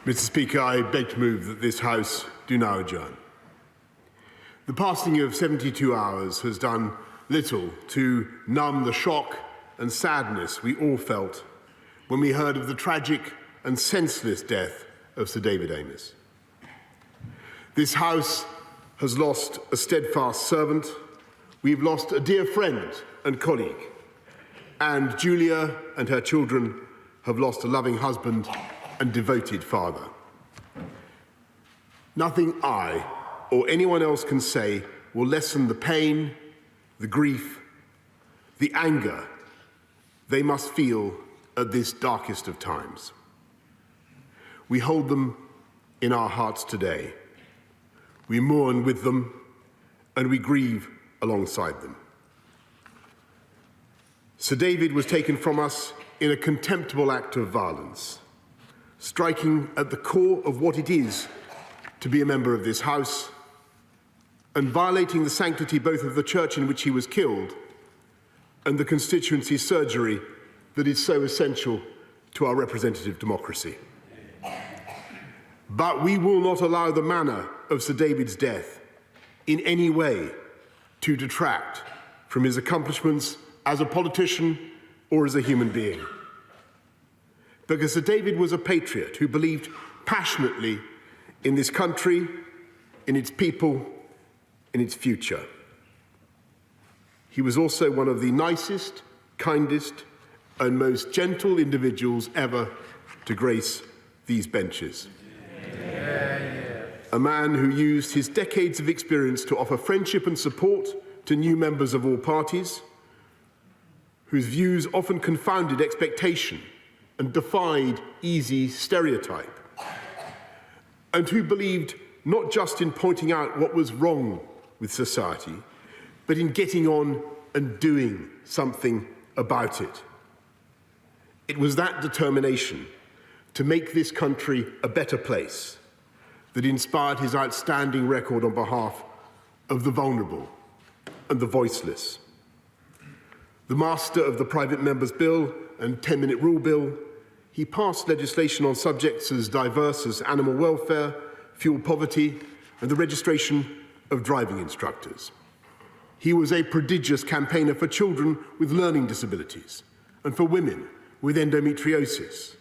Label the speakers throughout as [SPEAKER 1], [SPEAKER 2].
[SPEAKER 1] Mr. Speaker, I beg to move that this House do now adjourn. The passing of 72 hours has done little to numb the shock and sadness we all felt when we heard of the tragic and senseless death of Sir David Amess. This House has lost a steadfast servant, we've lost a dear friend and colleague, and Julia and her children have lost a loving husband and devoted father. Nothing I or anyone else can say will lessen the pain, the grief, the anger they must feel at this darkest of times. We hold them in our hearts today. We mourn with them and we grieve alongside them. Sir David was taken from us in a contemptible act of violence, striking at the core of what it is to be a member of this House and violating the sanctity both of the church in which he was killed and the constituency surgery that is so essential to our representative democracy. But we will not allow the manner of Sir David's death in any way to detract from his accomplishments as a politician or as a human being. Because Sir David was a patriot who believed passionately in this country, in its people, in its future. He was also one of the nicest, kindest, and most gentle individuals ever to grace these benches. A man who used his decades of experience to offer friendship and support to new members of all parties, whose views often confounded expectation and defied easy stereotype, and who believed not just in pointing out what was wrong with society, but in getting on and doing something about it. It was that determination to make this country a better place that inspired his outstanding record on behalf of the vulnerable and the voiceless. The master of the Private Members Bill and 10-Minute Rule Bill, he passed legislation on subjects as diverse as animal welfare, fuel poverty, and the registration of driving instructors. He was a prodigious campaigner for children with learning disabilities and for women with endometriosis,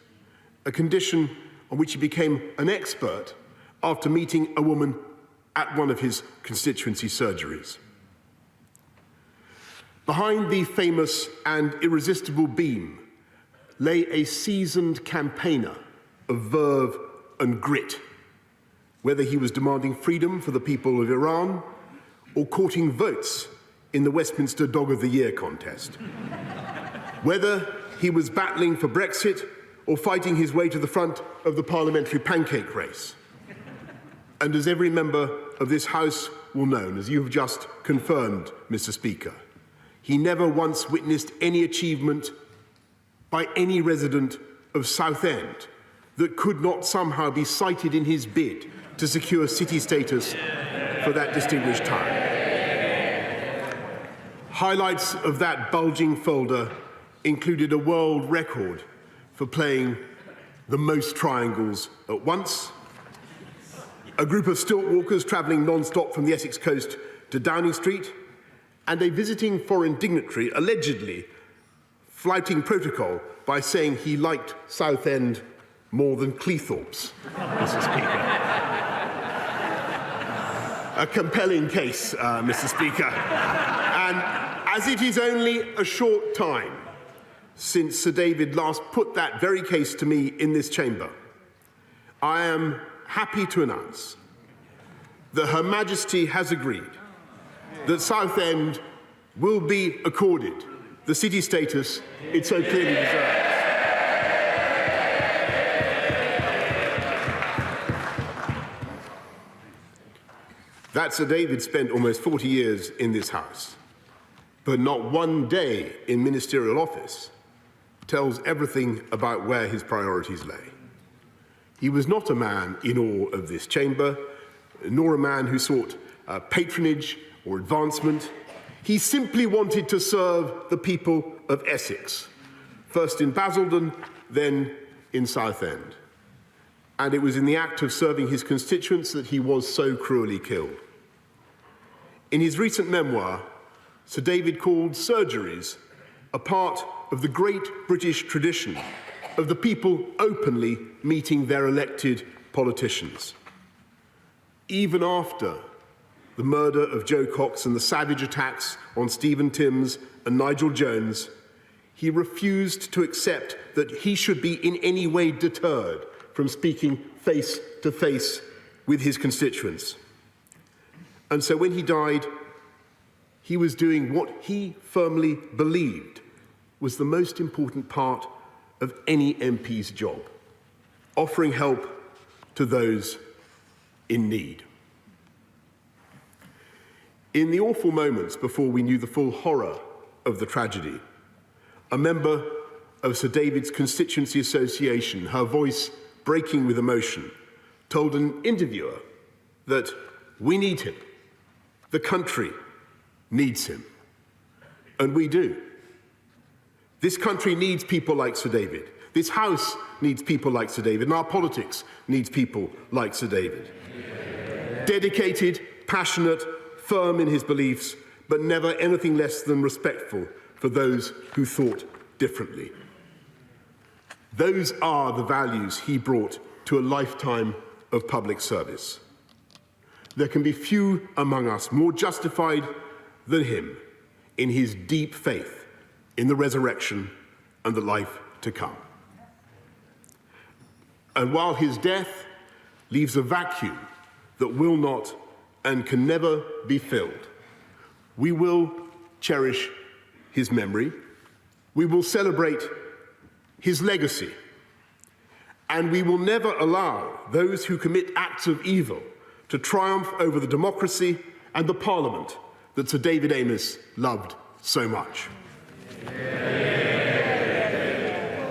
[SPEAKER 1] a condition on which he became an expert after meeting a woman at one of his constituency surgeries. Behind the famous and irresistible beam lay a seasoned campaigner of verve and grit, whether he was demanding freedom for the people of Iran or courting votes in the Westminster Dog of the Year contest, whether he was battling for Brexit or fighting his way to the front of the parliamentary pancake race. And as every member of this House will know, and as you have just confirmed, Mr. Speaker, he never once witnessed any achievement by any resident of Southend that could not somehow be cited in his bid to secure city status for that distinguished town. Highlights of that bulging folder included a world record for playing the most triangles at once, a group of stilt walkers travelling non-stop from the Essex coast to Downing Street, and a visiting foreign dignitary allegedly flouting protocol by saying he liked Southend more than Cleethorpes, Mr. Speaker. A compelling case, Mr. Speaker. And as it is only a short time since Sir David last put that very case to me in this chamber, I am happy to announce that Her Majesty has agreed that Southend will be accorded the city status it so clearly deserves. That Sir David spent almost 40 years in this House, but not one day in ministerial office, tells everything about where his priorities lay. He was not a man in awe of this chamber, nor a man who sought patronage or advancement. He simply wanted to serve the people of Essex, first in Basildon, then in Southend. and it was in the act of serving his constituents that he was so cruelly killed. In his recent memoir, Sir David called surgeries a part of the great British tradition of the people openly meeting their elected politicians. Even after the murder of Joe Cox and the savage attacks on Stephen Timms and Nigel Jones, he refused to accept that he should be in any way deterred from speaking face to face with his constituents. And so when he died, he was doing what he firmly believed was the most important part of any MP's job, offering help to those in need. In the awful moments before we knew the full horror of the tragedy, a member of Sir David's Constituency Association, her voice breaking with emotion, told an interviewer that we need him, the country needs him, and we do. This country needs people like Sir David. This House needs people like Sir David, and our politics needs people like Sir David. Dedicated, passionate, firm in his beliefs, but never anything less than respectful for those who thought differently. Those are the values he brought to a lifetime of public service. There can be few among us more justified than him in his deep faith in the resurrection and the life to come. And while his death leaves a vacuum that will not and can never be filled, we will cherish his memory, we will celebrate his legacy, and we will never allow those who commit acts of evil to triumph over the democracy and the Parliament that Sir David Amess loved so much. Yeah.